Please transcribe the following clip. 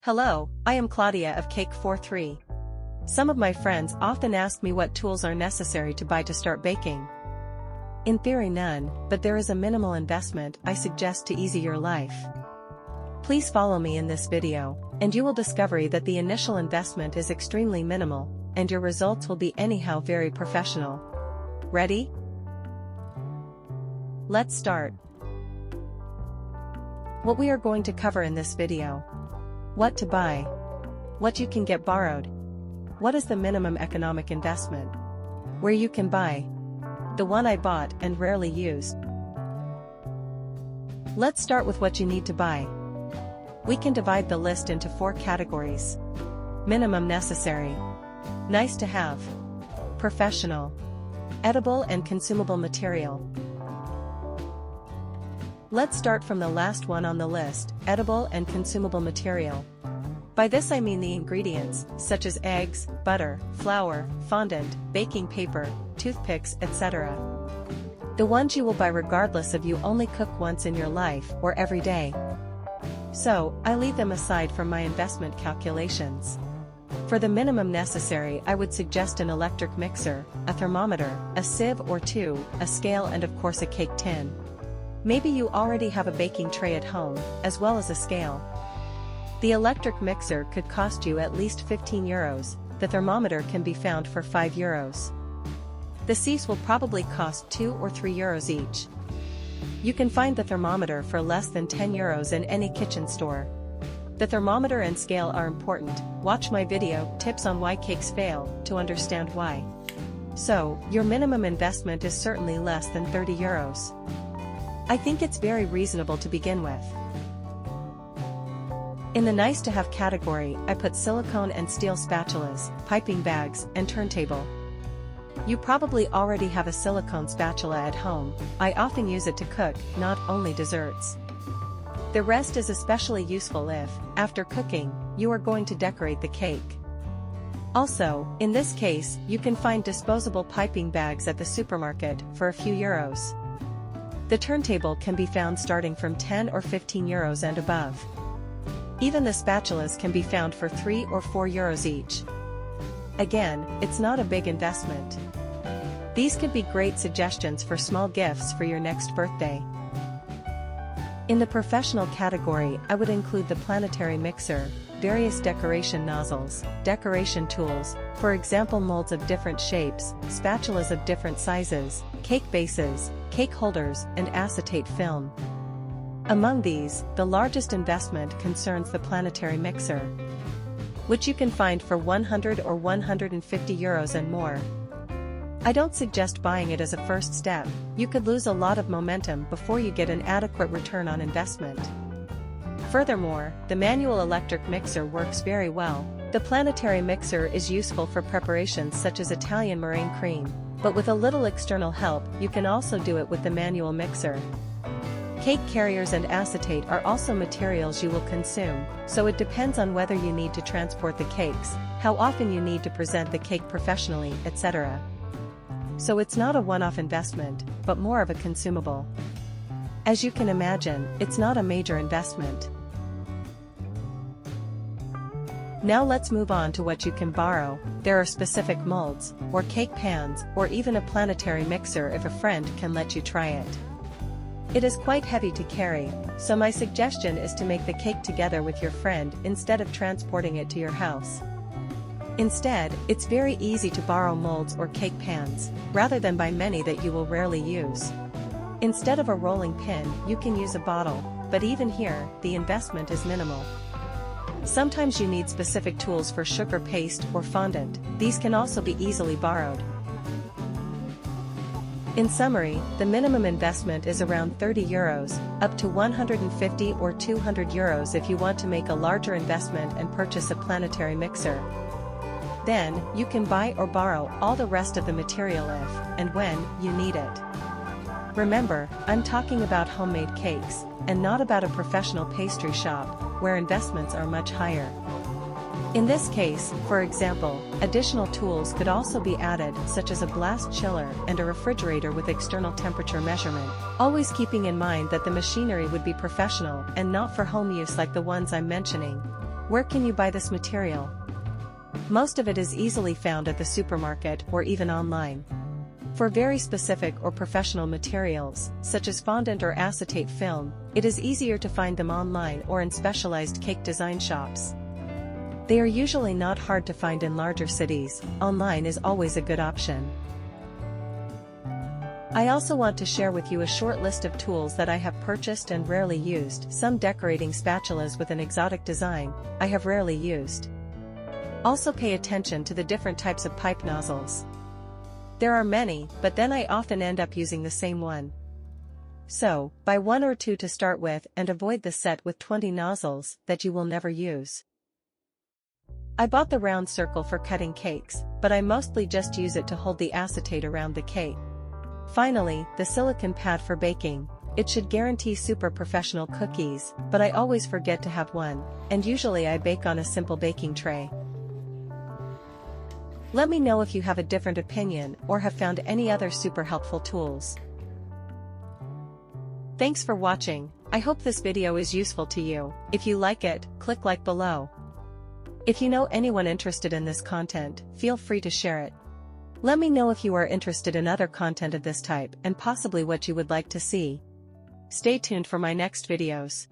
Hello, I am Claudia of Cake43. Some of my friends often ask me what tools are necessary to buy to start baking. In theory none, but there is a minimal investment I suggest to easy your life. Please follow me in this video, and you will discover that the initial investment is extremely minimal, and your results will be anyhow very professional. Ready? Let's start. What we are going to cover in this video. What to buy. What you can get borrowed. What is the minimum economic investment? Where you can buy. The one I bought and rarely used. Let's start with what you need to buy. We can divide the list into 4 categories. Minimum necessary. Nice to have. Professional. Edible and consumable material. Let's start from the last one on the list, edible and consumable material. By this I mean the ingredients, such as eggs, butter, flour, fondant, baking paper, toothpicks, etc. The ones you will buy regardless of you only cook once in your life or every day. So, I leave them aside from my investment calculations. For the minimum necessary I would suggest an electric mixer, a thermometer, a sieve or 2, a scale and of course a cake tin. Maybe you already have a baking tray at home, as well as a scale. The electric mixer could cost you at least 15 euros, the thermometer can be found for 5 euros. The sieves will probably cost 2 or 3 euros each. You can find the thermometer for less than 10 euros in any kitchen store. The thermometer and scale are important, watch my video, Tips on Why Cakes Fail, to understand why. So, your minimum investment is certainly less than 30 euros. I think it's very reasonable to begin with. In the nice to have category, I put silicone and steel spatulas, piping bags, and turntable. You probably already have a silicone spatula at home. I often use it to cook, not only desserts. The rest is especially useful if, after cooking, you are going to decorate the cake. Also, in this case, you can find disposable piping bags at the supermarket for a few euros. The turntable can be found starting from 10 or 15 euros and above. Even the spatulas can be found for 3 or 4 euros each. Again, it's not a big investment. These could be great suggestions for small gifts for your next birthday. In the professional category, I would include the planetary mixer, various decoration nozzles, decoration tools, for example molds of different shapes, spatulas of different sizes, cake bases, cake holders, and acetate film. Among these, the largest investment concerns the planetary mixer, which you can find for 100 or 150 euros and more. I don't suggest buying it as a first step, you could lose a lot of momentum before you get an adequate return on investment. Furthermore, the manual electric mixer works very well. The planetary mixer is useful for preparations such as Italian meringue cream, but with a little external help, you can also do it with the manual mixer. Cake carriers and acetate are also materials you will consume, so it depends on whether you need to transport the cakes, how often you need to present the cake professionally, etc. So it's not a one-off investment, but more of a consumable. As you can imagine, it's not a major investment. Now let's move on to what you can borrow. There are specific molds, or cake pans, or even a planetary mixer if a friend can let you try it. It is quite heavy to carry, so my suggestion is to make the cake together with your friend instead of transporting it to your house. Instead, it's very easy to borrow molds or cake pans, rather than buy many that you will rarely use. Instead of a rolling pin, you can use a bottle, but even here, the investment is minimal. Sometimes you need specific tools for sugar paste or fondant, these can also be easily borrowed. In summary, the minimum investment is around 30 euros, up to 150 or 200 euros if you want to make a larger investment and purchase a planetary mixer. Then, you can buy or borrow all the rest of the material if, and when, you need it. Remember, I'm talking about homemade cakes, and not about a professional pastry shop, where investments are much higher. In this case, for example, additional tools could also be added such as a blast chiller and a refrigerator with external temperature measurement, always keeping in mind that the machinery would be professional and not for home use like the ones I'm mentioning. Where can you buy this material? Most of it is easily found at the supermarket or even online. For very specific or professional materials, such as fondant or acetate film, it is easier to find them online or in specialized cake design shops. They are usually not hard to find in larger cities. Online is always a good option. I also want to share with you a short list of tools that I have purchased and rarely used. Some decorating spatulas with an exotic design, I have rarely used. Also pay attention to the different types of pipe nozzles. There are many, but then I often end up using the same one. So, buy one or two to start with and avoid the set with 20 nozzles that you will never use. I bought the round circle for cutting cakes, but I mostly just use it to hold the acetate around the cake. Finally, the silicone pad for baking. It should guarantee super professional cookies, but I always forget to have one, and usually I bake on a simple baking tray. Let me know if you have a different opinion or have found any other super helpful tools. Thanks for watching. I hope this video is useful to you. If you like it, click like below. If you know anyone interested in this content, feel free to share it. Let me know if you are interested in other content of this type and possibly what you would like to see. Stay tuned for my next videos.